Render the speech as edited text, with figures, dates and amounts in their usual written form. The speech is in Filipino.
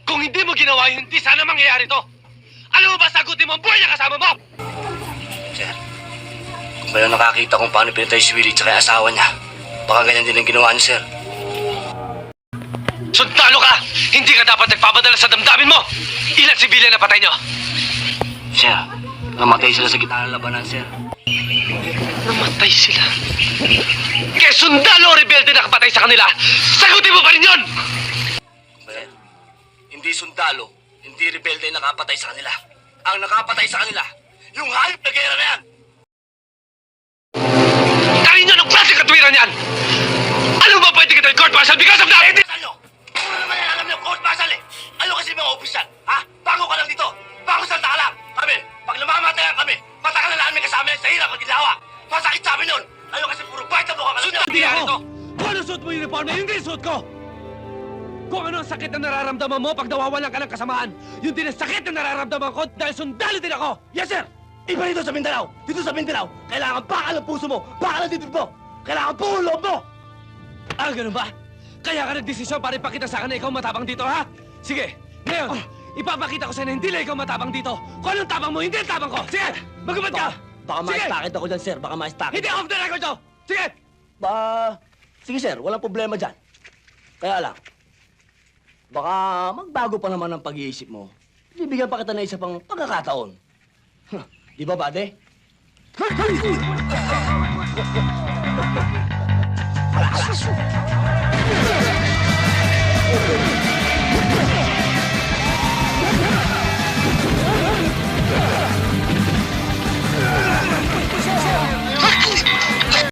Kung hindi mo ginawa yun, hindi sana mangyayari to. Alam mo ba, sagutin mo ang buhay na kasama mo! Sir, kung kayo nakakita kung paano pinatay si Willie tsaka yung asawa niya, baka ganyan din ang ginawa niyo, sir. Sundalo ka! Hindi ka dapat nagpapadala sa damdamin mo! Ilan sibilyan na patay nyo? Sir, namatay sila sa gitna ng labanan, sir. Namatay sila. Kaya sundalo o rebelde na kapatay sa kanila, sagutin mo pa rin yun! Sir, hindi sundalo, hindi rebelde ang nakapatay sa kanila. Ang nakapatay sa kanila, yung hayop na gera na yan! Karin nyo ng klase katwiran yan! Alam mo ba pwede kita yung court martial because of that? Ano? Ano naman yan alam niyo, court martial eh? Ano kasi mga opisyal? Ha? Bago ka lang dito. Bago salta ka lang. Kami, pag namamatayan kami, matagal na namin kasama yan sa hirap at ginawa. Masakit sa amin yun. Ano kasi puro bite mo ka alam niyo. Hindi ako! Kung ano suot mo yung uniform na hindi suot ko! Kung ano ang sakit na nararamdaman mo pag nawawalan ka ng kasamaan, yun din ang sakit na nararamdaman ko dahil sundalo din ako! Yes, sir! Iba dito sa Mindanao! Dito sa Mindanao, kailangan bakal ang puso mo! Bakal ang dibdib mo! Kailangan buo loob mo! Ah, ganun ba? Kaya ka nagdesisyon para ipakita sa akin na ikaw matapang dito, ha? Sige, ngayon, ipapakita ko sa'yo na hindi lang ikaw matapang dito. Kung anong tapang mo, hindi ang tapang ko. Sige, magubad ka! Baka Sige! ma-stakit ako dyan, sir. Baka ma-stakit. Hindi off the record to! Sige! Sige, sir. Walang problema dyan. Kaya lang, baka magbago pa naman ang pag-iisip mo. Bibigyan pa kita na isa pang pagkakataon. Di ba, bade? Malakas!